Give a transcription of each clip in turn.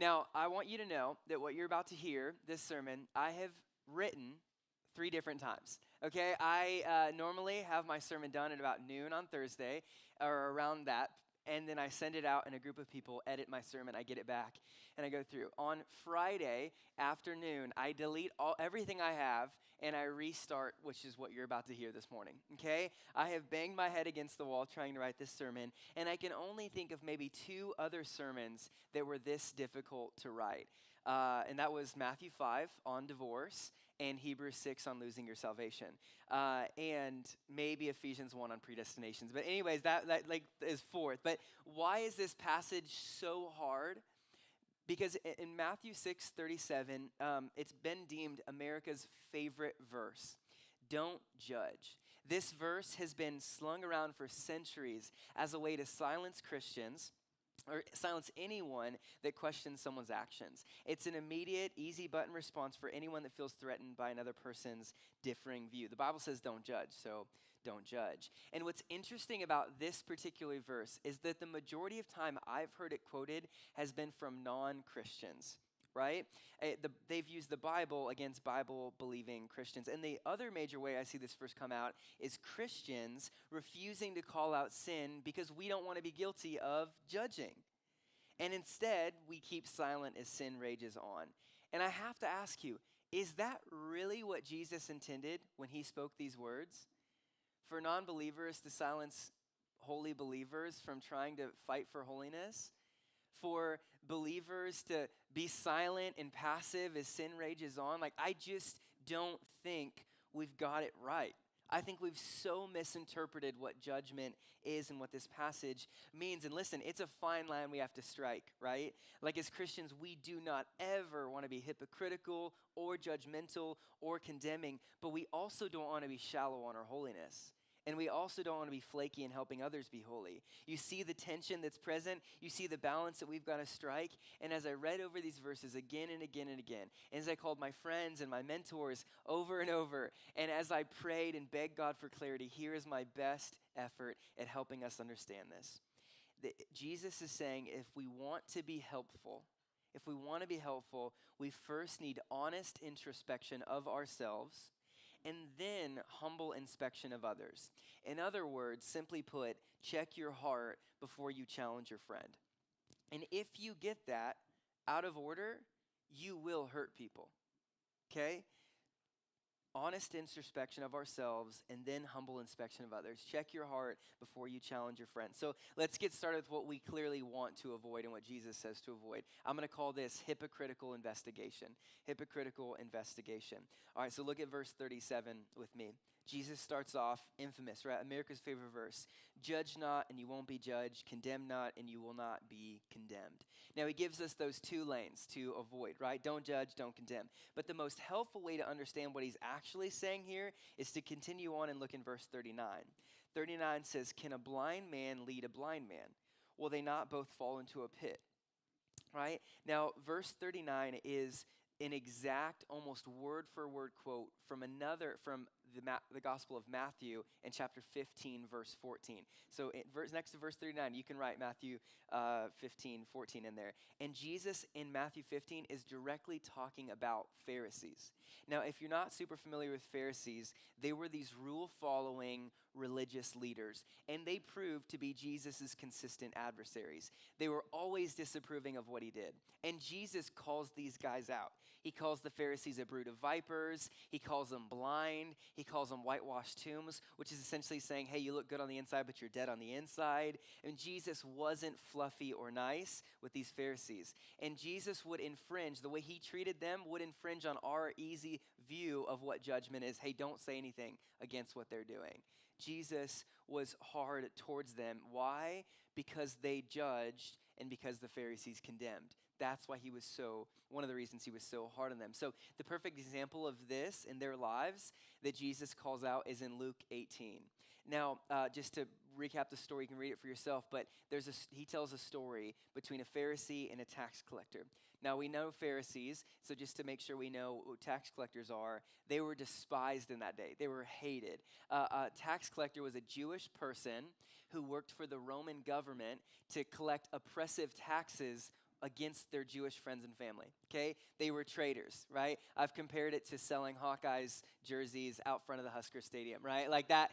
Now, I want you to know that what you're about to hear, this sermon, I have written 3 different times, okay? I normally have my sermon done at about noon on Thursday, or around that, and then I send it out, and a group of people edit my sermon. I get it back, and I go through. On Friday afternoon, I delete everything I have, and I restart, which is what you're about to hear this morning, okay? I have banged my head against the wall trying to write this sermon, and I can only think of maybe 2 other sermons that were this difficult to write. And that was Matthew 5 on divorce and Hebrews 6 on losing your salvation. And maybe Ephesians 1 on predestinations. But anyways, that like is 4th. But why is this passage so hard? Because in Matthew 6:37, it's been deemed America's favorite verse. Don't judge. This verse has been slung around for centuries as a way to silence Christians or silence anyone that questions someone's actions. It's an immediate, easy button response for anyone that feels threatened by another person's differing view. The Bible says don't judge, so don't judge. And what's interesting about this particular verse is that the majority of time I've heard it quoted has been from non-Christians. Right? They've used the Bible against Bible-believing Christians. And the other major way I see this verse come out is Christians refusing to call out sin because we don't want to be guilty of judging. And instead, we keep silent as sin rages on. And I have to ask you, is that really what Jesus intended when he spoke these words? For non-believers to silence holy believers from trying to fight for holiness? For believers to be silent and passive as sin rages on? Like, I just don't think we've got it right. I think we've so misinterpreted what judgment is and what this passage means. And listen, it's a fine line we have to strike, right? Like, as Christians, we do not ever want to be hypocritical or judgmental or condemning, but we also don't want to be shallow on our holiness. And we also don't want to be flaky in helping others be holy. You see the tension that's present. You see the balance that we've got to strike. And as I read over these verses again and again and again, and as I called my friends and my mentors over and over, and as I prayed and begged God for clarity, here is my best effort at helping us understand this. Jesus is saying if we want to be helpful, we first need honest introspection of ourselves, and then humble inspection of others. In other words, simply put, check your heart before you challenge your friend. And if you get that out of order, you will hurt people, okay? Honest introspection of ourselves and then humble inspection of others. Check your heart before you challenge your friend. So let's get started with what we clearly want to avoid and what Jesus says to avoid. I'm going to call this hypocritical investigation. Hypocritical investigation. All right, so look at verse 37 with me. Jesus starts off infamous, right? America's favorite verse. Judge not and you won't be judged. Condemn not and you will not be condemned. Now he gives us those 2 lanes to avoid, right? Don't judge, don't condemn. But the most helpful way to understand what he's actually saying here is to continue on and look in verse 39. 39 says, can a blind man lead a blind man? Will they not both fall into a pit? Right? Now, verse 39 is an exact, almost word-for-word quote from the Gospel of Matthew in chapter 15, verse 14. So next to verse 39, you can write Matthew 15, 14 in there. And Jesus in Matthew 15 is directly talking about Pharisees. Now, if you're not super familiar with Pharisees, they were these rule-following religious leaders, and they proved to be Jesus' consistent adversaries. They were always disapproving of what he did. And Jesus calls these guys out. He calls the Pharisees a brood of vipers. He calls them blind. He calls them whitewashed tombs, which is essentially saying, hey, you look good on the inside, but you're dead on the inside. And Jesus wasn't fluffy or nice with these Pharisees. And Jesus would infringe, the way he treated them would infringe on our easy view of what judgment is. Hey, don't say anything against what they're doing. Jesus was hard towards them. Why? Because they judged and because the Pharisees condemned. That's why one of the reasons he was so hard on them. So the perfect example of this in their lives that Jesus calls out is in Luke 18. Now, just to recap the story, you can read it for yourself, but he tells a story between a Pharisee and a tax collector. Now, we know Pharisees, so just to make sure we know what tax collectors are, they were despised in that day. They were hated. A tax collector was a Jewish person who worked for the Roman government to collect oppressive taxes against their Jewish friends and family, okay? They were traitors, right? I've compared it to selling Hawkeyes jerseys out front of the Husker Stadium, right? Like that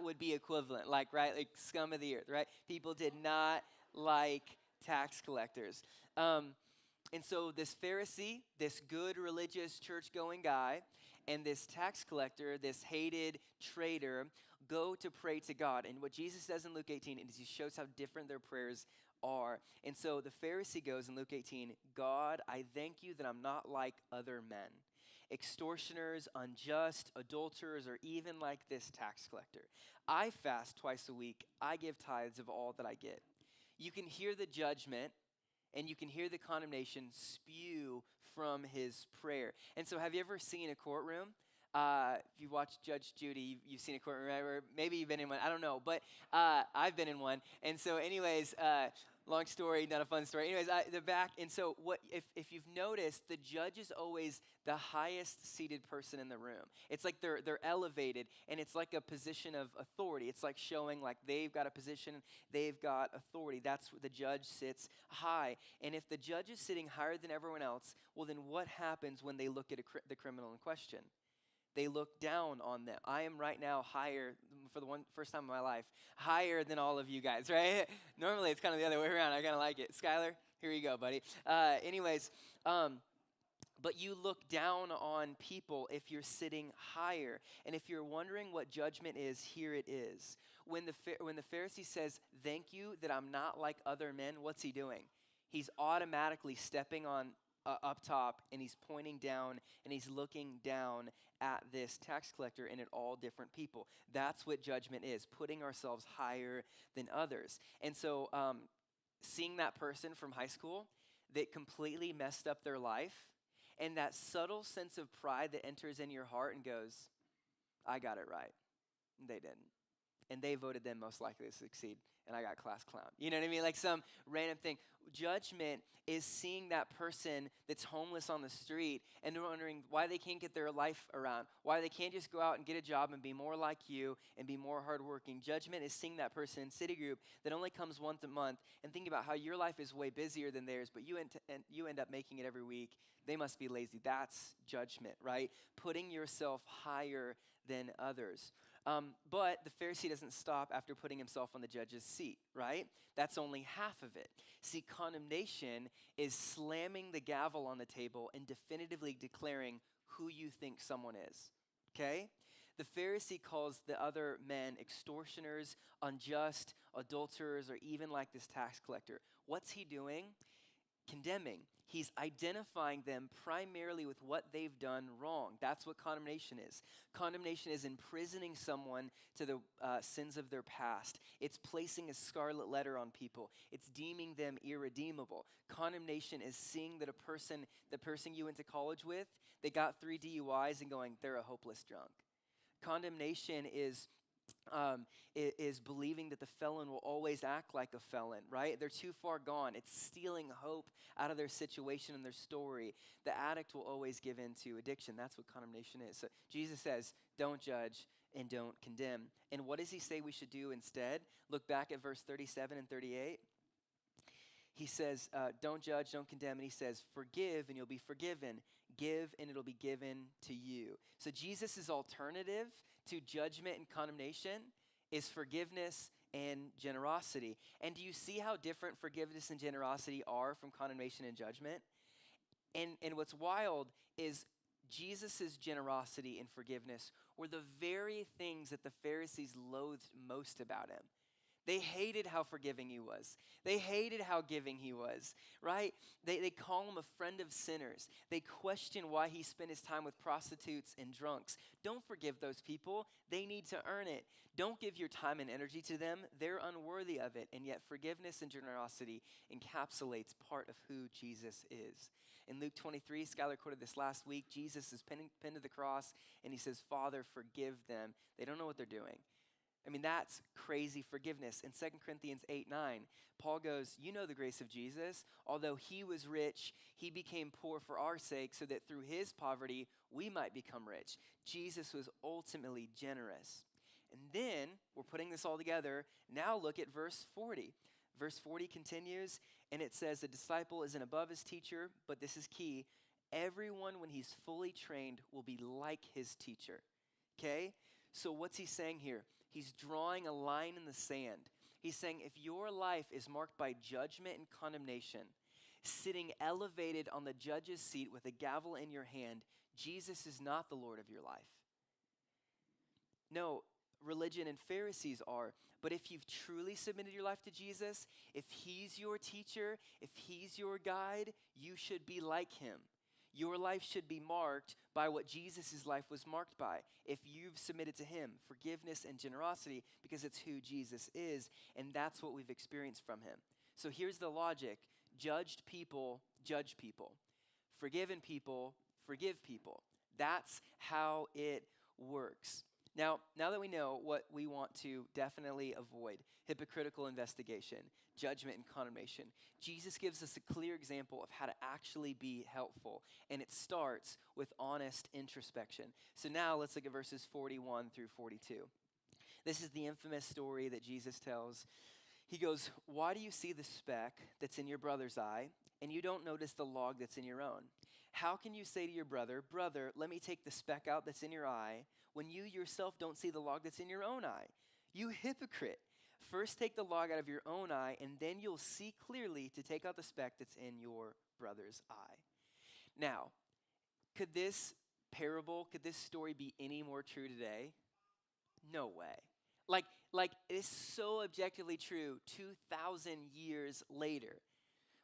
would be equivalent, like scum of the earth, right? People did not like tax collectors. And so this Pharisee, this good religious church-going guy, and this tax collector, this hated traitor, go to pray to God. And what Jesus does in Luke 18 is he shows how different their prayers are. And so the Pharisee goes in Luke 18, God, I thank you that I'm not like other men, extortioners, unjust, adulterers, or even like this tax collector. I fast twice a week. I give tithes of all that I get. You can hear the judgment and you can hear the condemnation spew from his prayer. And so have you ever seen a courtroom? If you watch Judge Judy, you've seen a courtroom, right? Or maybe you've been in one. I don't know. But I've been in one. And so anyways, long story, not a fun story. Anyways, the back. And so what if you've noticed, the judge is always the highest seated person in the room. It's like they're elevated, and it's like a position of authority. It's like showing like they've got a position, they've got authority. That's where the judge sits high. And if the judge is sitting higher than everyone else, well, then what happens when they look at the criminal in question? They look down on them. I am right now higher, for the first time in my life, higher than all of you guys, right? Normally it's kind of the other way around. I kind of like it. Skylar, here you go, buddy. But you look down on people if you're sitting higher. And if you're wondering what judgment is, here it is. When the Pharisee says, thank you that I'm not like other men, what's he doing? He's automatically stepping on up top, and he's pointing down, and he's looking down at this tax collector and at all different people. That's what judgment is, putting ourselves higher than others. And so seeing that person from high school that completely messed up their life, and that subtle sense of pride that enters in your heart and goes, I got it right. And they didn't. And they voted them most likely to succeed, and I got class clown. You know what I mean? Like some random thing. Judgment is seeing that person that's homeless on the street and they're wondering why they can't get their life around, why they can't just go out and get a job and be more like you and be more hardworking. Judgment is seeing that person in Citigroup that only comes once a month and thinking about how your life is way busier than theirs, but you end up making it every week. They must be lazy. That's judgment, right? Putting yourself higher than others. But the Pharisee doesn't stop after putting himself on the judge's seat, right? That's only half of it. See, condemnation is slamming the gavel on the table and definitively declaring who you think someone is, okay? The Pharisee calls the other men extortioners, unjust, adulterers, or even like this tax collector. What's he doing? Condemning. He's identifying them primarily with what they've done wrong. That's what condemnation is. Condemnation is imprisoning someone to the sins of their past. It's placing a scarlet letter on people. It's deeming them irredeemable. Condemnation is seeing that the person you went to college with, they got 3 DUIs and going, they're a hopeless drunk. Condemnation is believing that the felon will always act like a felon, right? They're too far gone. It's stealing hope out of their situation and their story. The addict will always give in to addiction. That's what condemnation is. So Jesus says, don't judge and don't condemn. And what does he say we should do instead? Look back at verse 37 and 38. He says, don't judge, don't condemn. And he says, forgive and you'll be forgiven. Give and it'll be given to you. So Jesus' alternative to judgment and condemnation is forgiveness and generosity. And do you see how different forgiveness and generosity are from condemnation and judgment? And what's wild is Jesus' generosity and forgiveness were the very things that the Pharisees loathed most about him. They hated how forgiving he was. They hated how giving he was, right? They call him a friend of sinners. They question why he spent his time with prostitutes and drunks. Don't forgive those people. They need to earn it. Don't give your time and energy to them. They're unworthy of it. And yet forgiveness and generosity encapsulates part of who Jesus is. In Luke 23, Skylar quoted this last week, Jesus is pinned to the cross and he says, Father, forgive them. They don't know what they're doing. I mean, that's crazy forgiveness. In 2 Corinthians 8:9, Paul goes, you know the grace of Jesus. Although he was rich, he became poor for our sake so that through his poverty, we might become rich. Jesus was ultimately generous. And then, we're putting this all together. Now look at verse 40. Verse 40 continues, And it says a disciple isn't above his teacher, but this is key. Everyone, when he's fully trained, will be like his teacher. Okay? So what's he saying here? He's drawing a line in the sand. He's saying if your life is marked by judgment and condemnation, sitting elevated on the judge's seat with a gavel in your hand, Jesus is not the Lord of your life. No, religion and Pharisees are. But if you've truly submitted your life to Jesus, if he's your teacher, if he's your guide, you should be like him. Your life should be marked by what Jesus' life was marked by. If you've submitted to him, forgiveness and generosity, because it's who Jesus is, and that's what we've experienced from him. So here's the logic. Judged people judge people. Forgiven people forgive people. That's how it works. Now that we know what we want to definitely avoid, hypocritical investigation, judgment, and condemnation, Jesus gives us a clear example of how to actually be helpful. And it starts with honest introspection. So now let's look at verses 41 through 42. This is the infamous story that Jesus tells. He goes, "Why do you see the speck that's in your brother's eye, and you don't notice the log that's in your own? How can you say to your brother, 'Brother, let me take the speck out that's in your eye,' when you yourself don't see the log that's in your own eye? You hypocrite. First take the log out of your own eye, and then you'll see clearly to take out the speck that's in your brother's eye." Now, could this story be any more true today? No way. Like it's so objectively true 2,000 years later.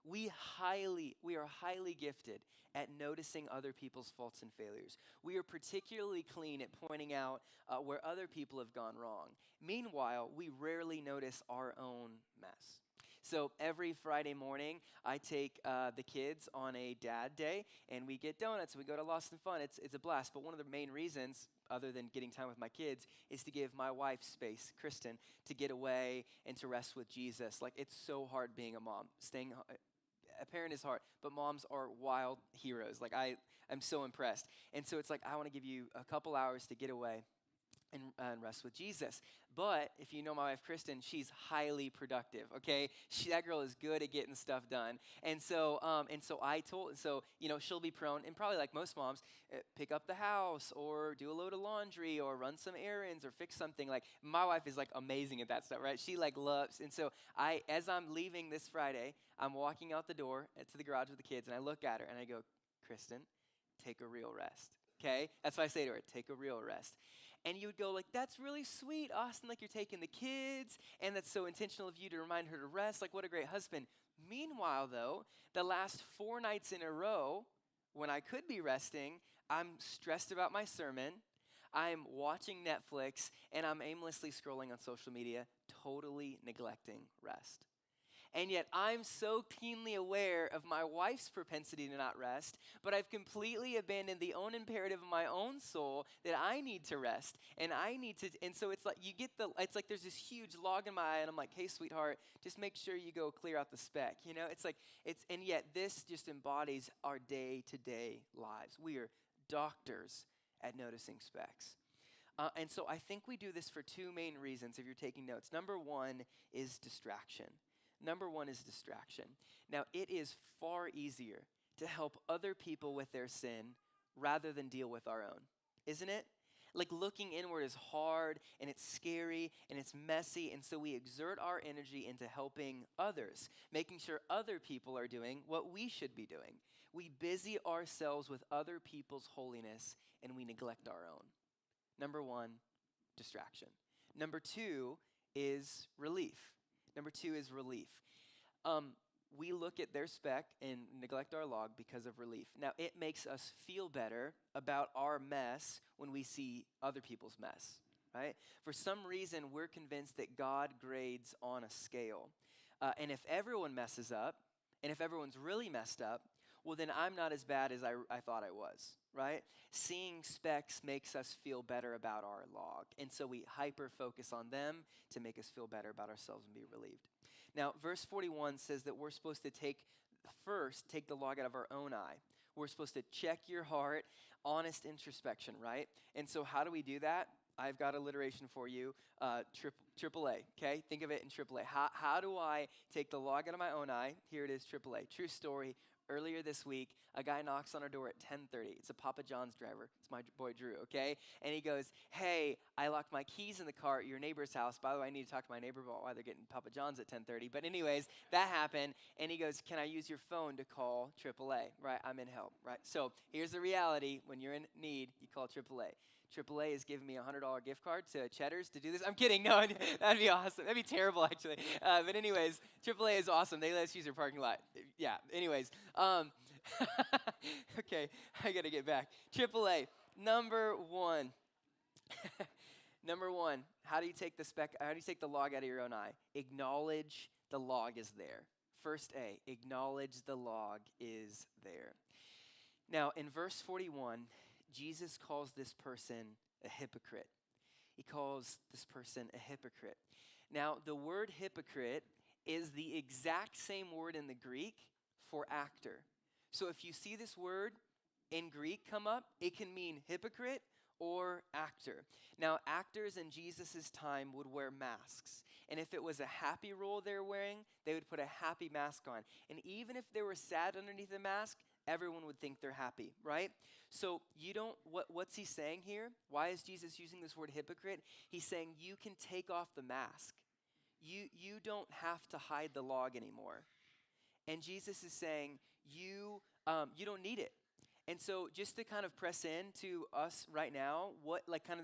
We are highly gifted at noticing other people's faults and failures. We are particularly clean at pointing out where other people have gone wrong. Meanwhile, we rarely notice our own mess. So every Friday morning, I take the kids on a dad day, and we get donuts. We go to Lost and Fun. It's a blast. But one of the main reasons, other than getting time with my kids, is to give my wife space, Kristen, to get away and to rest with Jesus. Like, it's so hard being a mom. A parent is hard, but moms are wild heroes. Like, I'm so impressed. And so it's like, I want to give you a couple hours to get away and rest with Jesus. But if you know my wife, Kristen, she's highly productive, okay? That girl is good at getting stuff done. And so she'll be prone, and probably like most moms, pick up the house or do a load of laundry or run some errands or fix something. Like, my wife is like amazing at that stuff, right? She like loves. And so as I'm leaving this Friday, I'm walking out the door to the garage with the kids, and I look at her and I go, "Kristen, take a real rest." Okay? That's what I say to her, take a real rest. And you would go like, "That's really sweet, Austin, like you're taking the kids, and that's so intentional of you to remind her to rest. Like, what a great husband." Meanwhile, though, the last 4 nights in a row, when I could be resting, I'm stressed about my sermon, I'm watching Netflix, and I'm aimlessly scrolling on social media, totally neglecting rest. And yet I'm so keenly aware of my wife's propensity to not rest, but I've completely abandoned the own imperative of my own soul that I need to rest. And so it's like it's like there's this huge log in my eye, and I'm like, "Hey, sweetheart, just make sure you go clear out the speck." You know, and yet this just embodies our day-to-day lives. We are doctors at noticing specks. And so I think we do this for 2 main reasons if you're taking notes. Number one is distraction. Now, it is far easier to help other people with their sin rather than deal with our own, isn't it? Like, looking inward is hard, and it's scary, and it's messy, and so we exert our energy into helping others, making sure other people are doing what we should be doing. We busy ourselves with other people's holiness, and we neglect our own. Number one, distraction. Number two is relief. We look at their speck and neglect our log because of relief. Now, it makes us feel better about our mess when we see other people's mess, right? For some reason, we're convinced that God grades on a scale. And if everyone messes up, and if everyone's really messed up, well, then I'm not as bad as I thought I was, right? Seeing specks makes us feel better about our log. And so we hyper-focus on them to make us feel better about ourselves and be relieved. Now, verse 41 says that we're supposed to take the log out of our own eye. We're supposed to check your heart, honest introspection, right? And so how do we do that? I've got alliteration for you, triple A, okay? Think of it in triple A. How do I take the log out of my own eye? Here it is, triple A. True story. Earlier this week, a guy knocks on our door at 10:30. It's a Papa John's driver. It's my boy Drew, okay? And he goes, hey, I locked my keys in the car at your neighbor's house. By the way, I need to talk to my neighbor about why they're getting Papa John's at 10:30. But anyways, that happened. And he goes, can I use your phone to call AAA? Right, I'm in help, right? So here's the reality. When you're in need, you call AAA. AAA is giving me a $100 gift card to Cheddar's to do this. I'm kidding. No, that'd be awesome. That'd be terrible, actually. But anyways, AAA is awesome. They let us use their parking lot. Yeah, anyways. Okay, I got to get back. AAA, number one. Number one, how do you take the log out of your own eye? Acknowledge the log is there. First A, acknowledge the log is there. Now, in verse 41, Jesus calls this person a hypocrite. He calls this person a hypocrite. Now, the word hypocrite is the exact same word in the Greek for actor. So if you see this word in Greek come up, it can mean hypocrite or actor. Now, actors in Jesus' time would wear masks. And if it was a happy role they're wearing, they would put a happy mask on. And even if they were sad underneath the mask, everyone would think they're happy, right? So what's he saying here? Why is Jesus using this word hypocrite? He's saying you can take off the mask. You don't have to hide the log anymore. And Jesus is saying you don't need it. And so just to kind of press into us right now,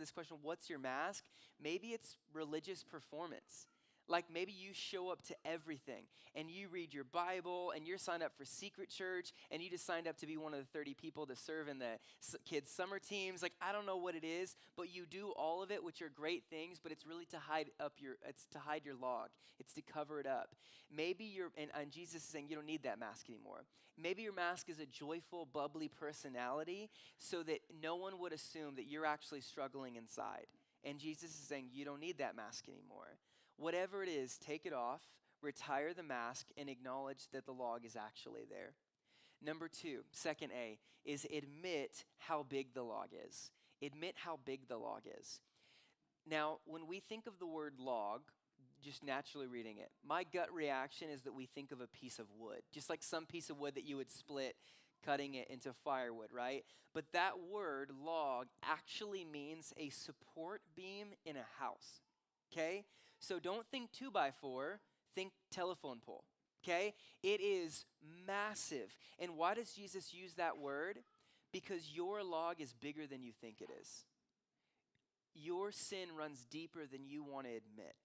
this question, what's your mask? Maybe it's religious performance. Like maybe you show up to everything and you read your Bible and you're signed up for secret church and you just signed up to be one of the 30 people to serve in the kids' summer teams. Like I don't know what it is, but you do all of it, which are great things, but it's really to hide your log. It's to cover it up. Maybe and Jesus is saying you don't need that mask anymore. Maybe your mask is a joyful, bubbly personality so that no one would assume that you're actually struggling inside. And Jesus is saying you don't need that mask anymore. Whatever it is, take it off, retire the mask, and acknowledge that the log is actually there. Number two, second A, is admit how big the log is. Admit how big the log is. Now, when we think of the word log, just naturally reading it, my gut reaction is that we think of a piece of wood, just like some piece of wood that you would split, cutting it into firewood, right? But that word, log, actually means a support beam in a house, okay? So don't think 2x4, think telephone pole, okay? It is massive. And why does Jesus use that word? Because your log is bigger than you think it is. Your sin runs deeper than you want to admit.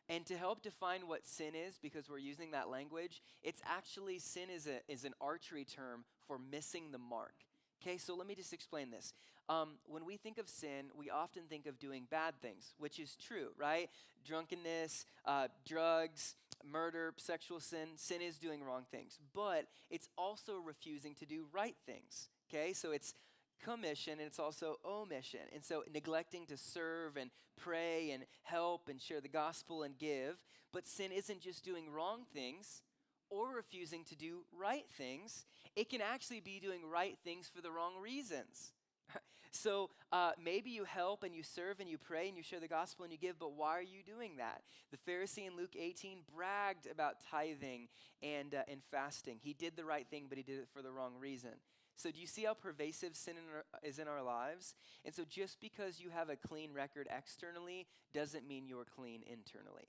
And to help define what sin is, because we're using that language, it's actually sin is an archery term for missing the mark. Okay, so let me just explain this. When we think of sin, we often think of doing bad things, which is true, right? Drunkenness, drugs, murder, sexual sin. Sin is doing wrong things. But it's also refusing to do right things, okay? So it's commission and it's also omission. And so neglecting to serve and pray and help and share the gospel and give. But sin isn't just doing wrong things or refusing to do right things. It can actually be doing right things for the wrong reasons. So maybe you help and you serve and you pray and you share the gospel and you give, but why are you doing that? The Pharisee in Luke 18 bragged about tithing and fasting. He did the right thing, but he did it for the wrong reason. So do you see how pervasive sin is in our lives? And so just because you have a clean record externally doesn't mean you're clean internally.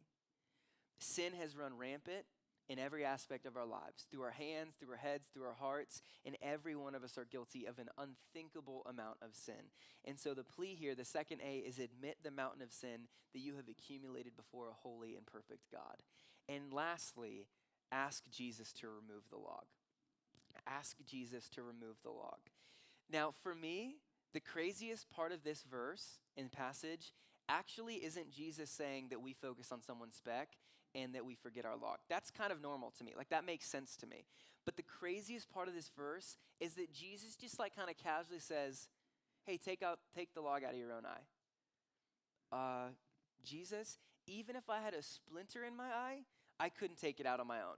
Sin has run rampant in every aspect of our lives, through our hands, through our heads, through our hearts, and every one of us are guilty of an unthinkable amount of sin. And so the plea here, the second A, is admit the mountain of sin that you have accumulated before a holy and perfect God. And lastly, ask Jesus to remove the log. Ask Jesus to remove the log. Now, for me, the craziest part of this verse and passage actually isn't Jesus saying that we focus on someone's speck and that we forget our log. That's kind of normal to me. Like, that makes sense to me. But the craziest part of this verse is that Jesus just like kind of casually says, hey, take the log out of your own eye. Jesus, even if I had a splinter in my eye, I couldn't take it out on my own.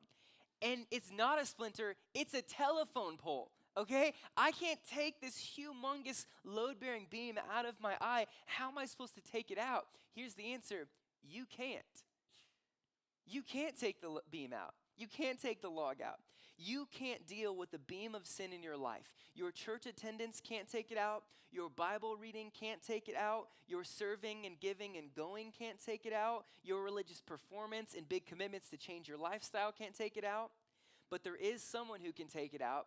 And it's not a splinter, it's a telephone pole. Okay? I can't take this humongous load-bearing beam out of my eye. How am I supposed to take it out? Here's the answer. You can't. You can't take the beam out. You can't take the log out. You can't deal with the beam of sin in your life. Your church attendance can't take it out. Your Bible reading can't take it out. Your serving and giving and going can't take it out. Your religious performance and big commitments to change your lifestyle can't take it out. But there is someone who can take it out,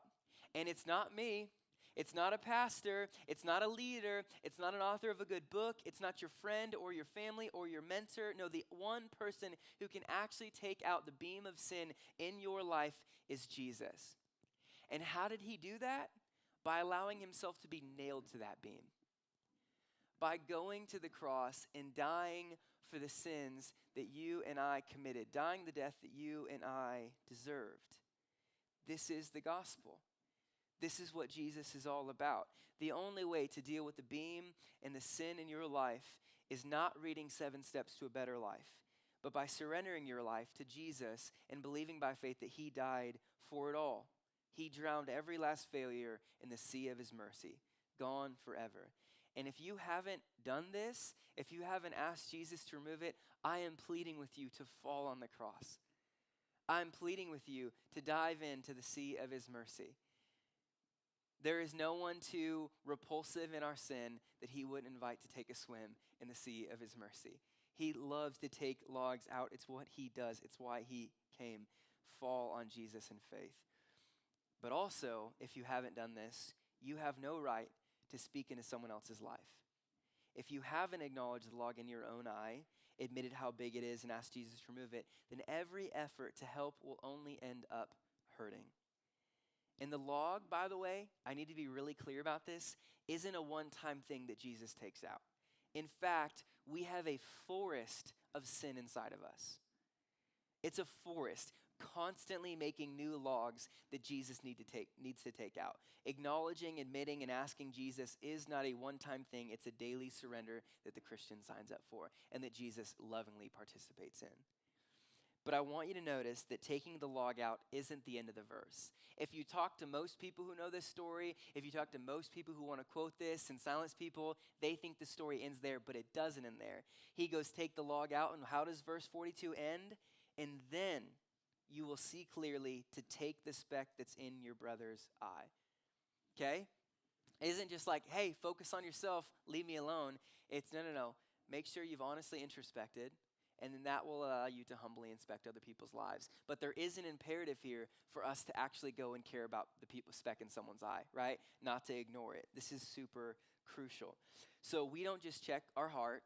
and it's not me. It's not a pastor. It's not a leader. It's not an author of a good book. It's not your friend or your family or your mentor. No, the one person who can actually take out the beam of sin in your life is Jesus. And how did he do that? By allowing himself to be nailed to that beam. By going to the cross and dying for the sins that you and I committed, dying the death that you and I deserved. This is the gospel. This is what Jesus is all about. The only way to deal with the beam and the sin in your life is not reading 7 Steps to a Better Life, but by surrendering your life to Jesus and believing by faith that he died for it all. He drowned every last failure in the sea of his mercy, gone forever. And if you haven't done this, if you haven't asked Jesus to remove it, I am pleading with you to fall on the cross. I'm pleading with you to dive into the sea of his mercy. There is no one too repulsive in our sin that he wouldn't invite to take a swim in the sea of his mercy. He loves to take logs out. It's what he does. It's why he came. Fall on Jesus in faith. But also, if you haven't done this, you have no right to speak into someone else's life. If you haven't acknowledged the log in your own eye, admitted how big it is, and asked Jesus to remove it, then every effort to help will only end up hurting. And the log, by the way, I need to be really clear about this, isn't a one-time thing that Jesus takes out. In fact, we have a forest of sin inside of us. It's a forest, constantly making new logs that Jesus needs to take out. Acknowledging, admitting, and asking Jesus is not a one-time thing. It's a daily surrender that the Christian signs up for and that Jesus lovingly participates in. But I want you to notice that taking the log out isn't the end of the verse. If you talk to most people who know this story, if you talk to most people who want to quote this and silence people, they think the story ends there, but it doesn't end there. He goes, take the log out, and how does verse 42 end? And then you will see clearly to take the speck that's in your brother's eye. Okay? It isn't just like, hey, focus on yourself, leave me alone. It's no. Make sure you've honestly introspected, and then that will allow you to humbly inspect other people's lives. But there is an imperative here for us to actually go and care about the speck in someone's eye, right? Not to ignore it. This is super crucial. So we don't just check our heart.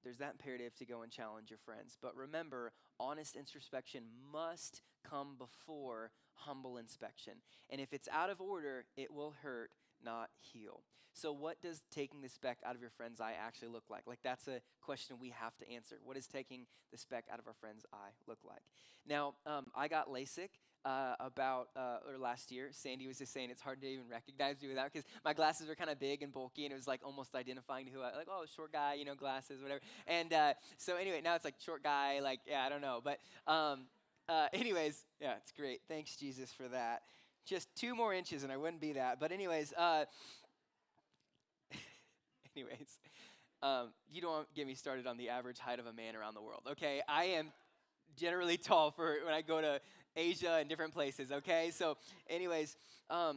There's that imperative to go and challenge your friends. But remember, honest introspection must come before humble inspection. And if it's out of order, it will hurt, not heal. So what does taking the speck out of your friend's eye actually look like? Like, that's a question we have to answer. What does taking the speck out of our friend's eye look like? Now, I got LASIK or last year. Sandy was just saying it's hard to even recognize me without, because my glasses are kind of big and bulky, and it was like almost identifying who I, like, oh, short guy, glasses, whatever. And so anyway, now it's like short guy, like, yeah, I don't know. But anyways, yeah, it's great. Thanks, Jesus, for that. Just 2 more inches and I wouldn't be that. But anyways, you don't get me started on the average height of a man around the world, okay? I am generally tall for when I go to Asia and different places, okay? So anyways, I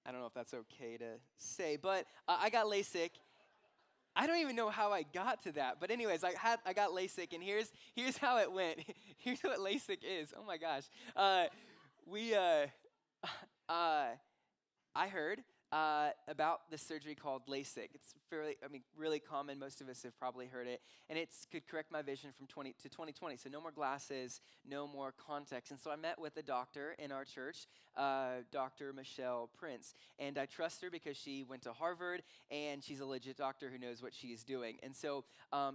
don't know if that's okay to say, but I got LASIK. I don't even know how I got to that, but anyways, I got LASIK, and here's how it went. Here's what LASIK is. Oh my gosh. I heard about this surgery called LASIK. It's really common. Most of us have probably heard it. And it could correct my vision from 20 to 20/20. So no more glasses, no more contacts. And so I met with a doctor in our church, Dr. Michelle Prince. And I trust her because she went to Harvard, and she's a legit doctor who knows what she's doing. And so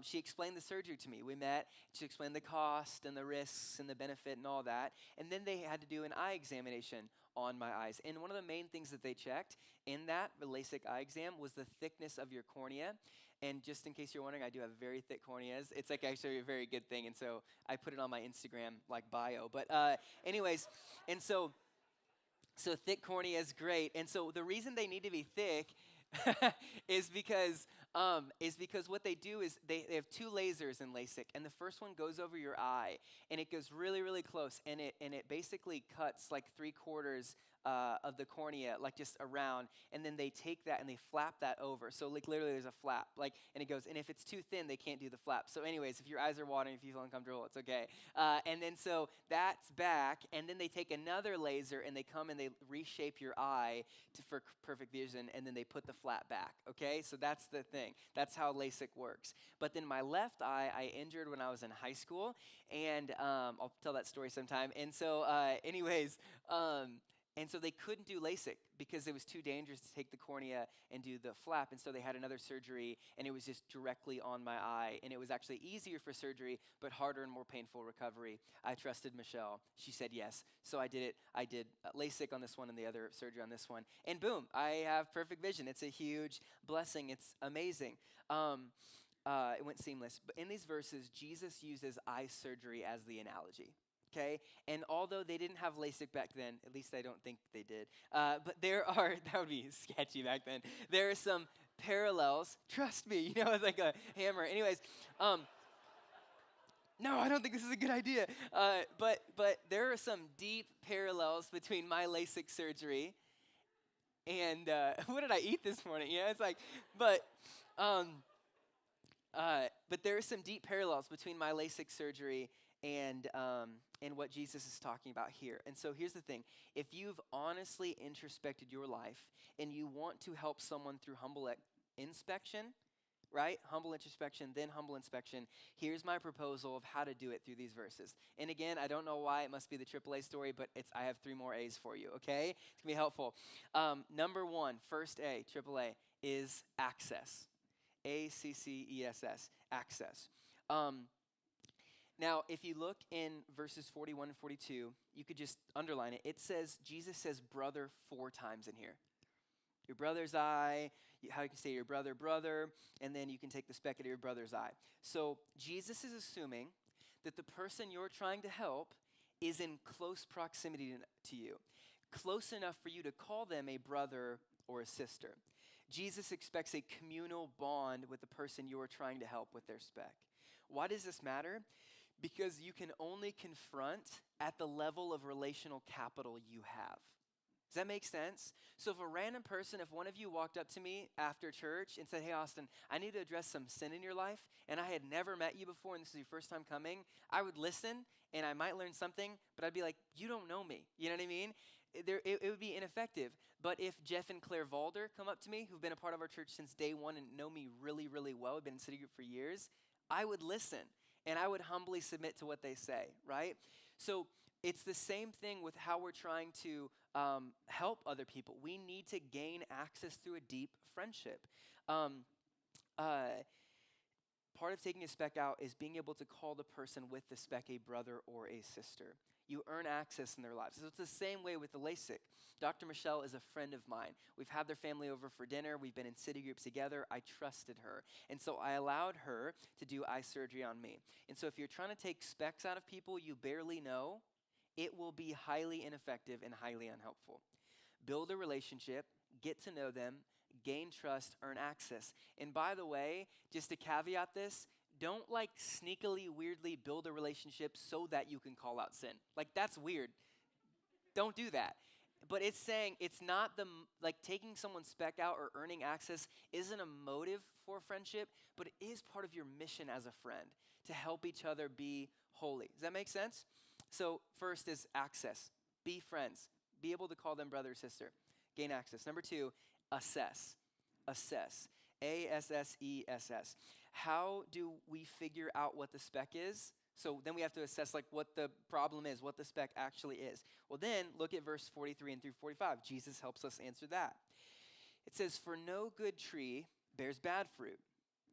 she explained the surgery to me. We met. She explained the cost and the risks and the benefit and all that. And then they had to do an eye examination on my eyes. And one of the main things that they checked in that LASIK eye exam was the thickness of your cornea. And just in case you're wondering, I do have very thick corneas. It's like actually a very good thing. And so I put it on my Instagram like bio. But anyways, and so So thick cornea is great. And so the reason they need to be thick is because what they do is they have two lasers in LASIK, and the first one goes over your eye, and it goes really, really close, and it basically cuts like 3/4 of the cornea, like just around, and then they take that and they flap that over. So like literally there's a flap, like, and it goes, and if it's too thin, they can't do the flap. So anyways, if your eyes are watering, if you feel uncomfortable, it's okay. And then so that's back, and then they take another laser and they come and they reshape your eye for perfect vision, and then they put the flap back, okay? So that's the thing. That's how LASIK works. But then my left eye, I injured when I was in high school, and I'll tell that story sometime. And so and so they couldn't do LASIK because it was too dangerous to take the cornea and do the flap. And so they had another surgery, and it was just directly on my eye. And it was actually easier for surgery, but harder and more painful recovery. I trusted Michelle. She said yes. So I did it. I did LASIK on this one and the other surgery on this one. And boom, I have perfect vision. It's a huge blessing. It's amazing. It went seamless. But in these verses, Jesus uses eye surgery as the analogy. Okay, and although they didn't have LASIK back then, at least I don't think they did, but that would be sketchy back then. There are some parallels, trust me, it's like a hammer. Anyways, no, I don't think this is a good idea, but there are some deep parallels between my LASIK surgery and, what did I eat this morning? It's like, but there are some deep parallels between my LASIK surgery and what Jesus is talking about here. And so here's the thing. If you've honestly introspected your life and you want to help someone through humble inspection, right? Humble introspection, then humble inspection. Here's my proposal of how to do it through these verses. And again, I don't know why it must be the AAA story, but I have 3 more A's for you, okay? It's going to be helpful. Number 1, first A, AAA, is access. ACCESS, access. Now, if you look in verses 41 and 42, you could just underline it. Jesus says brother 4 times in here. Your brother's eye, how you can say your brother, and then you can take the speck out of your brother's eye. So Jesus is assuming that the person you're trying to help is in close proximity to you, close enough for you to call them a brother or a sister. Jesus expects a communal bond with the person you are trying to help with their speck. Why does this matter? Because you can only confront at the level of relational capital you have. Does that make sense? So if a random person, if one of you walked up to me after church and said, hey, Austin, I need to address some sin in your life, and I had never met you before, and this is your first time coming, I would listen, and I might learn something, but I'd be like, you don't know me. You know what I mean? It would be ineffective. But if Jeff and Claire Valder come up to me, who've been a part of our church since day one and know me really, really well, have been in City Group for years, I would listen. And I would humbly submit to what they say, right? So it's the same thing with how we're trying to help other people. We need to gain access through a deep friendship. Part of taking a speck out is being able to call the person with the speck a brother or a sister. You earn access in their lives. So it's the same way with the LASIK. Dr. Michelle is a friend of mine. We've had their family over for dinner. We've been in city groups together. I trusted her. And so I allowed her to do eye surgery on me. And so if you're trying to take specks out of people you barely know, it will be highly ineffective and highly unhelpful. Build a relationship, get to know them, gain trust, earn access. And by the way, just to caveat this, don't sneakily, weirdly build a relationship so that you can call out sin. That's weird. Don't do that. But it's saying it's not taking someone's speck out or earning access isn't a motive for friendship, but it is part of your mission as a friend to help each other be holy. Does that make sense? So first is access. Be friends. Be able to call them brother or sister. Gain access. Number 2, assess. Assess. ASSESS. How do we figure out what the speck is? So then we have to assess what the problem is, what the speck actually is. Well, then look at verse 43 and through 45. Jesus helps us answer that. It says, for no good tree bears bad fruit,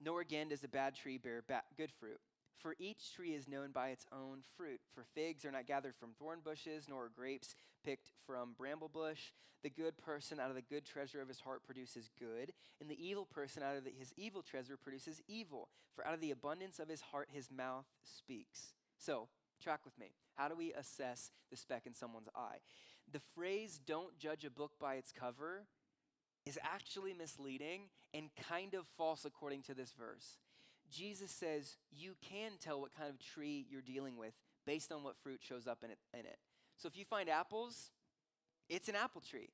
nor again does a bad tree bear good fruit. For each tree is known by its own fruit. For figs are not gathered from thorn bushes, nor are grapes picked from bramble bush. The good person out of the good treasure of his heart produces good, and the evil person out of his evil treasure produces evil. For out of the abundance of his heart his mouth speaks. So, track with me. How do we assess the speck in someone's eye? The phrase, don't judge a book by its cover, is actually misleading and kind of false according to this verse. Jesus says you can tell what kind of tree you're dealing with based on what fruit shows up in it. So if you find apples, it's an apple tree.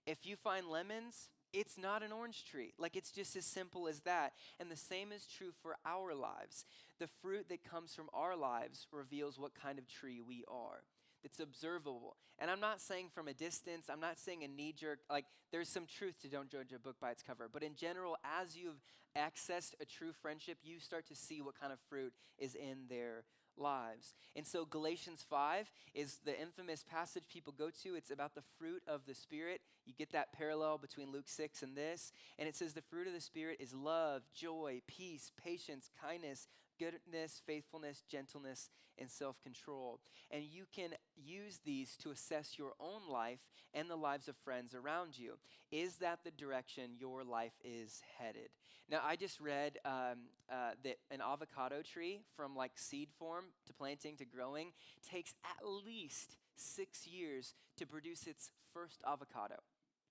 If you find lemons, it's not an orange tree. Like, it's just as simple as that. And the same is true for our lives. The fruit that comes from our lives reveals what kind of tree we are. It's observable. And I'm not saying from a distance, I'm not saying a knee-jerk, like, there's some truth to don't judge a book by its cover. But in general, as you've accessed a true friendship, you start to see what kind of fruit is in their lives. And so Galatians 5 is the infamous passage people go to. It's about the fruit of the Spirit. You get that parallel between Luke 6 and this. And it says the fruit of the Spirit is love, joy, peace, patience, kindness, goodness, faithfulness, gentleness, and self-control. And you can use these to assess your own life and the lives of friends around you. Is that the direction your life is headed? Now, I just read that an avocado tree from like seed form to planting to growing takes at least 6 years to produce its first avocado,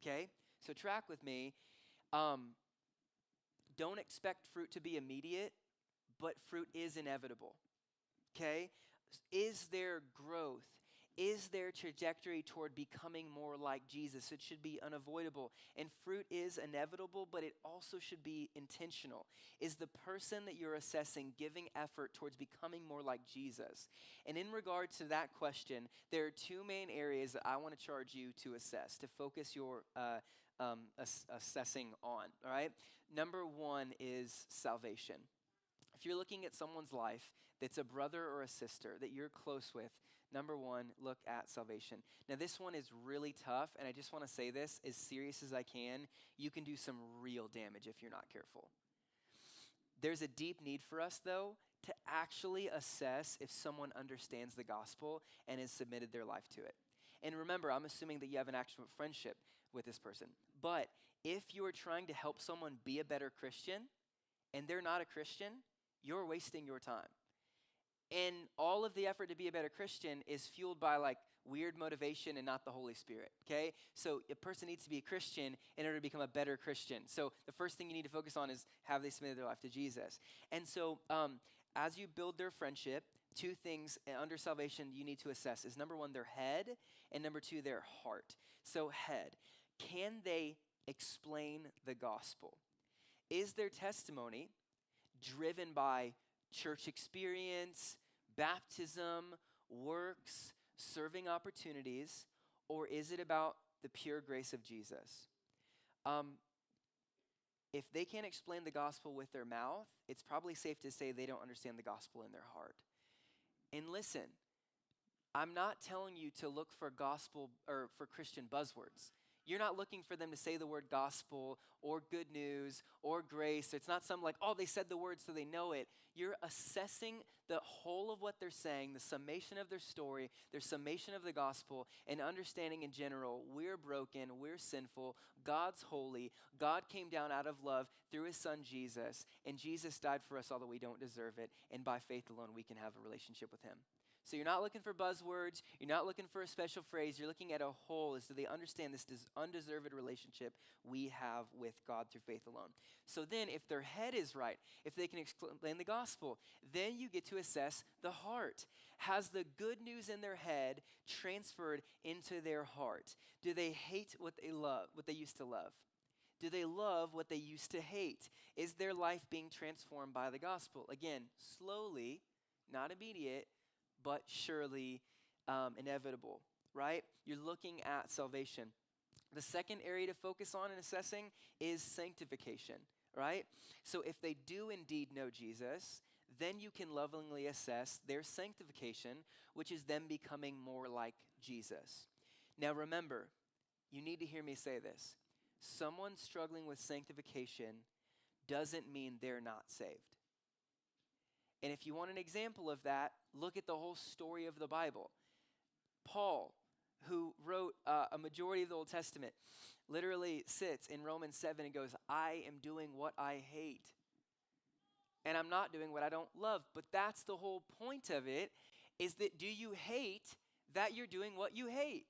okay? So track with me. Don't expect fruit to be immediate, but fruit is inevitable, okay? Is there growth? Is there trajectory toward becoming more like Jesus? It should be unavoidable. And fruit is inevitable, but it also should be intentional. Is the person that you're assessing giving effort towards becoming more like Jesus? And in regard to that question, there are two main areas that I want to charge you to assess, to focus your assessing on, all right? Number one is salvation. If you're looking at someone's life that's a brother or a sister that you're close with, number one, look at salvation. Now, this one is really tough, and I just want to say this as serious as I can. You can do some real damage if you're not careful. There's a deep need for us, though, to actually assess if someone understands the gospel and has submitted their life to it. And remember, I'm assuming that you have an actual friendship with this person. But if you are trying to help someone be a better Christian and they're not a Christian, you're wasting your time. And all of the effort to be a better Christian is fueled by like weird motivation and not the Holy Spirit, okay? So a person needs to be a Christian in order to become a better Christian. So the first thing you need to focus on is, have they submitted their life to Jesus? And so as you build their friendship, two things under salvation you need to assess is, number one, their head, and number two, their heart. So head, can they explain the gospel? Is their testimony driven by church experience, baptism, works, serving opportunities, or is it about the pure grace of Jesus? If they can't explain the gospel with their mouth, it's probably safe to say they don't understand the gospel in their heart. And listen, I'm not telling you to look for gospel or for Christian buzzwords. You're not looking for them to say the word gospel or good news or grace. It's not some like, oh, they said the word so they know it. You're assessing the whole of what they're saying, the summation of their story, their summation of the gospel, and understanding in general, we're broken, we're sinful, God's holy, God came down out of love through his son Jesus, and Jesus died for us although we don't deserve it, and by faith alone we can have a relationship with him. So you're not looking for buzzwords, you're not looking for a special phrase, you're looking at a whole as do they understand this undeserved relationship we have with God through faith alone. So then if their head is right, if they can explain the gospel, then you get to assess the heart. Has the good news in their head transferred into their heart? Do they hate what they love, what they used to love? Do they love what they used to hate? Is their life being transformed by the gospel? Again, slowly, not immediate, but surely inevitable, right? You're looking at salvation. The second area to focus on in assessing is sanctification, right? So if they do indeed know Jesus, then you can lovingly assess their sanctification, which is them becoming more like Jesus. Now remember, you need to hear me say this. Someone struggling with sanctification doesn't mean they're not saved. And if you want an example of that, look at the whole story of the Bible. Paul, who wrote a majority of the Old Testament, literally sits in Romans 7 and goes, I am doing what I hate. And I'm not doing what I don't love. But that's the whole point of it, is that do you hate that you're doing what you hate?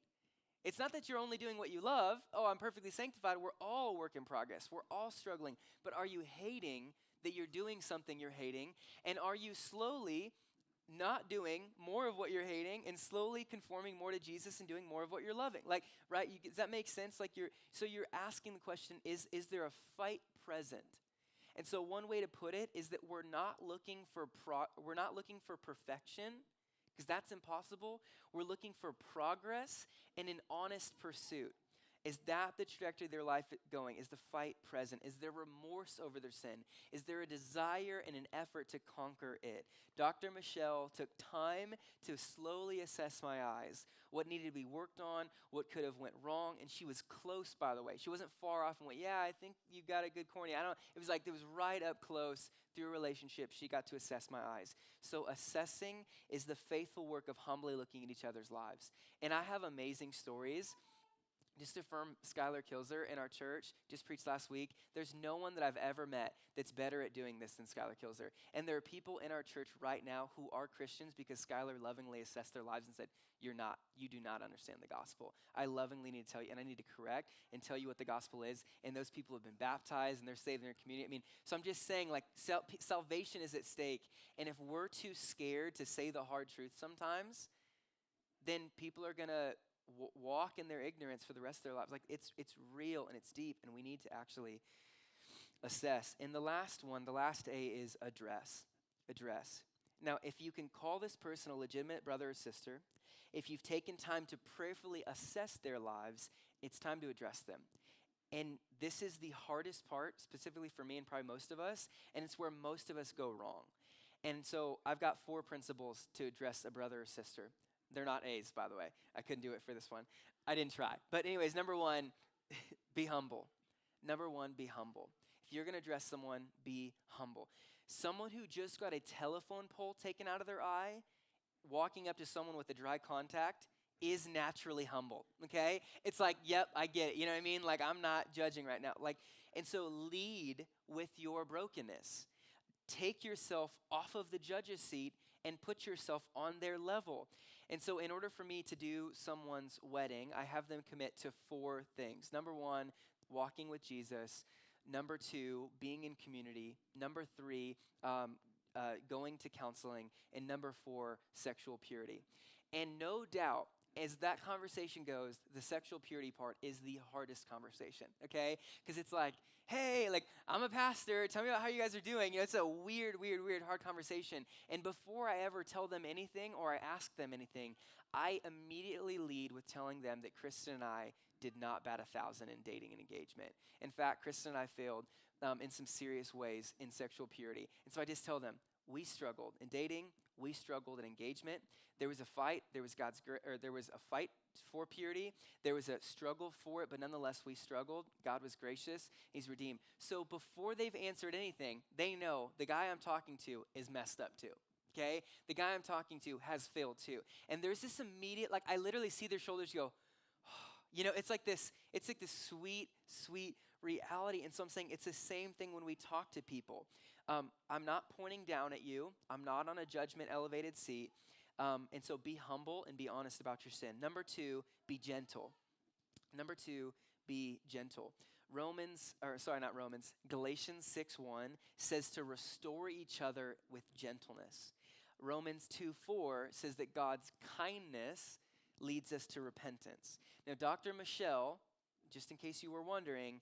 It's not that you're only doing what you love. Oh, I'm perfectly sanctified. We're all a work in progress. We're all struggling. But are you hating that you're doing something you're hating? And are you slowly not doing more of what you're hating and slowly conforming more to Jesus and doing more of what you're loving? Like, right? Does that make sense? Like you're asking the question, is there a fight present? And so one way to put it is that we're not looking for perfection, because that's impossible. We're looking for progress and an honest pursuit. Is that the trajectory of their life going? Is the fight present? Is there remorse over their sin? Is there a desire and an effort to conquer it? Dr. Michelle took time to slowly assess my eyes, what needed to be worked on, what could have went wrong, and she was close, by the way. She wasn't far off and went, yeah, I think you got a good cornea. It was right up close through a relationship. She got to assess my eyes. So assessing is the faithful work of humbly looking at each other's lives. And I have amazing stories. Just to affirm, Skylar Kilzer in our church just preached last week. There's no one that I've ever met that's better at doing this than Skylar Kilzer. And there are people in our church right now who are Christians because Skylar lovingly assessed their lives and said, you do not understand the gospel. I lovingly need to tell you, and I need to correct and tell you what the gospel is. And those people have been baptized and they're saved in their community. So I'm just saying, like, salvation is at stake. And if we're too scared to say the hard truth sometimes, then people are going to walk in their ignorance for the rest of their lives. Like, it's real and it's deep, and we need to actually assess. And the last A is address. Now, if you can call this person a legitimate brother or sister, if you've taken time to prayerfully assess their lives, it's time to address them. And this is the hardest part, specifically for me and probably most of us, and it's where most of us go wrong. And so I've got 4 principles to address a brother or sister. They're not A's, by the way. I couldn't do it for this one. I didn't try. But anyways, number 1, be humble. Number 1, be humble. If you're going to address someone, be humble. Someone who just got a telephone pole taken out of their eye, walking up to someone with a dry contact, is naturally humble, okay? It's like, yep, I get it. You know what I mean? Like, I'm not judging right now. And so lead with your brokenness. Take yourself off of the judge's seat and put yourself on their level. And so in order for me to do someone's wedding, I have them commit to 4 things. Number 1, walking with Jesus. Number 2, being in community. Number 3, going to counseling. And number 4, sexual purity. And no doubt, as that conversation goes, the sexual purity part is the hardest conversation, okay? Because it's like, hey, like, I'm a pastor. Tell me about how you guys are doing. It's a weird, hard conversation. And before I ever tell them anything or I ask them anything, I immediately lead with telling them that Kristen and I did not bat 1,000 in dating and engagement. In fact, Kristen and I failed in some serious ways in sexual purity. And so I just tell them, we struggled in dating. We struggled in engagement. There was a fight. There was a fight for purity. There was a struggle for it, but nonetheless, we struggled. God was gracious. He's redeemed. So before they've answered anything, they know the guy I'm talking to is messed up too. Okay? The guy I'm talking to has failed too. And there's this immediate, like, I literally see their shoulders go, it's like this sweet, sweet reality. And so I'm saying it's the same thing when we talk to people. I'm not pointing down at you. I'm not on a judgment elevated seat. And so be humble and be honest about your sin. Number 2, be gentle. Galatians 6:1 says to restore each other with gentleness. Romans 2:4 says that God's kindness leads us to repentance. Now, Dr. Michelle, just in case you were wondering,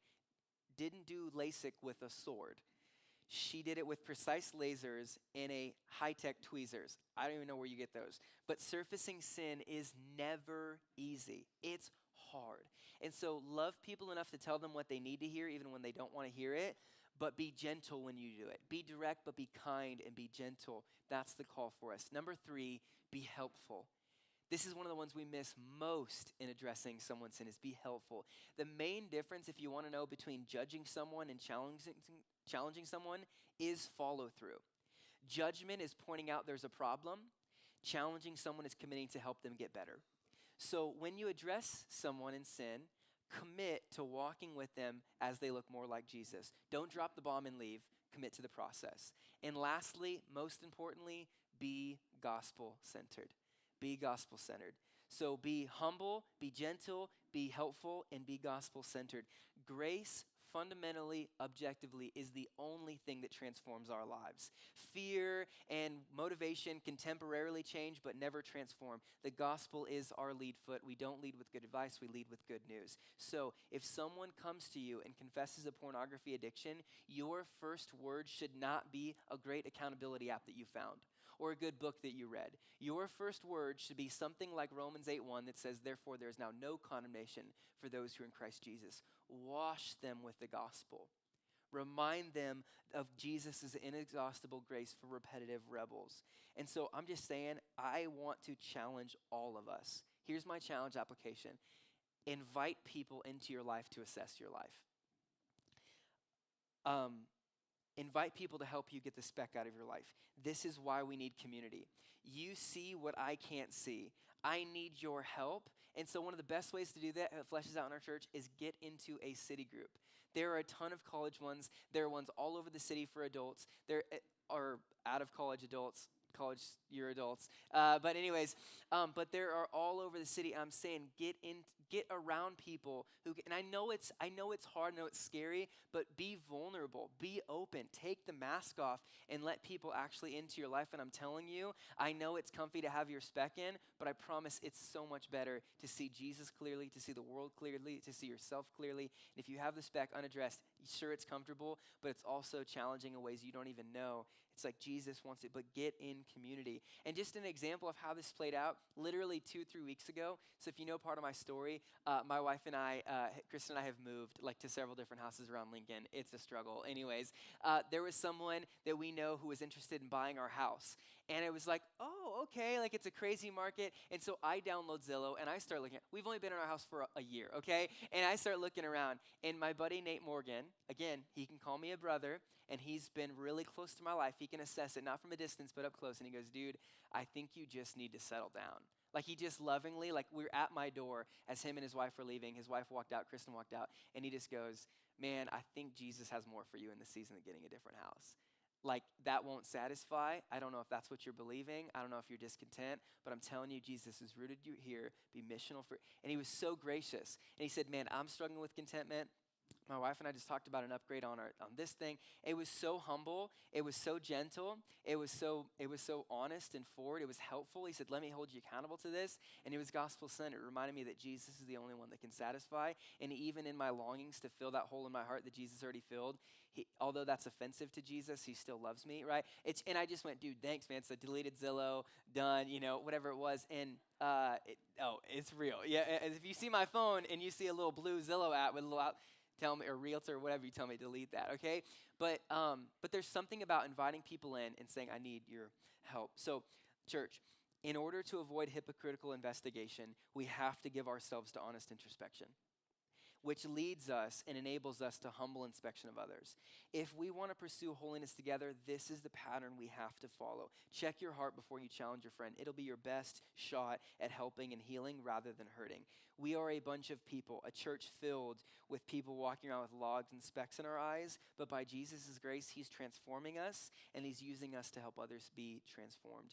didn't do LASIK with a sword. She did it with precise lasers and a high-tech tweezers. I don't even know where you get those. But surfacing sin is never easy. It's hard. And so love people enough to tell them what they need to hear, even when they don't want to hear it. But be gentle when you do it. Be direct, but be kind and be gentle. That's the call for us. Number 3, be helpful. This is one of the ones we miss most in addressing someone's sin, is be helpful. The main difference, if you want to know, between judging someone and challenging someone is follow through. Judgment is pointing out there's a problem. Challenging someone is committing to help them get better. So when you address someone in sin, commit to walking with them as they look more like Jesus. Don't drop the bomb and leave. Commit to the process. And lastly, most importantly, be gospel-centered. Be gospel-centered. So be humble, be gentle, be helpful, and be gospel-centered. Grace, fundamentally, objectively, is the only thing that transforms our lives. Fear and motivation can temporarily change, but never transform. The gospel is our lead foot. We don't lead with good advice, we lead with good news. So if someone comes to you and confesses a pornography addiction, your first word should not be a great accountability app that you found or a good book that you read. Your first word should be something like Romans 8:1 that says, therefore there is now no condemnation for those who are in Christ Jesus. Wash them with the gospel. Remind them of Jesus' inexhaustible grace for repetitive rebels. And so I'm just saying, I want to challenge all of us. Here's my challenge application. Invite people into your life to assess your life. Invite people to help you get the speck out of your life. This is why we need community. You see what I can't see. I need your help. And so one of the best ways to do that, it fleshes out in our church, is get into a city group. There are a ton of college ones. There are ones all over the city for adults. There are out of college adults, college year adults. But there are all over the city. I'm saying get around people who, and I know it's hard, I know it's scary, but be vulnerable, be open, take the mask off and let people actually into your life. And I'm telling you, I know it's comfy to have your speck in, but I promise it's so much better to see Jesus clearly, to see the world clearly, to see yourself clearly. And if you have the speck unaddressed, sure, it's comfortable, but it's also challenging in ways you don't even know. It's like Jesus wants it, but get in community. And just an example of how this played out, literally 2-3 weeks ago. So if you know part of my story, my wife and I, Kristen and I have moved to several different houses around Lincoln. It's a struggle. Anyways, there was someone that we know who was interested in buying our house. And it was like, oh, okay, it's a crazy market. And so I download Zillow and I start looking. We've only been in our house for a year, okay? And I start looking around. And my buddy Nate Morgan, again, he can call me a brother, and he's been really close to my life. He can assess it, not from a distance, but up close. And he goes, dude, I think you just need to settle down. He just lovingly, we're at my door as him and his wife were leaving. His wife walked out, Kristen walked out, and he just goes, man, I think Jesus has more for you in this season than getting a different house. That won't satisfy. I don't know if that's what you're believing. I don't know if you're discontent, but I'm telling you, Jesus has rooted you here. Be missional for, and he was so gracious. And he said, man, I'm struggling with contentment. My wife and I just talked about an upgrade on this thing. It was so humble. It was so gentle. It was so honest and forward. It was helpful. He said, let me hold you accountable to this. And it was gospel-centered. It reminded me that Jesus is the only one that can satisfy. And even in my longings to fill that hole in my heart that Jesus already filled, although that's offensive to Jesus, he still loves me, right? And I just went, dude, thanks, man. So deleted Zillow, done, whatever it was. And it's real. Yeah, if you see my phone and you see a little blue Zillow app with a little tell me, or realtor, or whatever you tell me, delete that, okay? But there's something about inviting people in and saying, I need your help. So, church, in order to avoid hypocritical investigation, we have to give ourselves to honest introspection, which leads us and enables us to humble inspection of others. If we want to pursue holiness together, this is the pattern we have to follow. Check your heart before you challenge your friend. It'll be your best shot at helping and healing rather than hurting. We are a bunch of people, a church filled with people walking around with logs and specks in our eyes, but by Jesus' grace, he's transforming us, and he's using us to help others be transformed.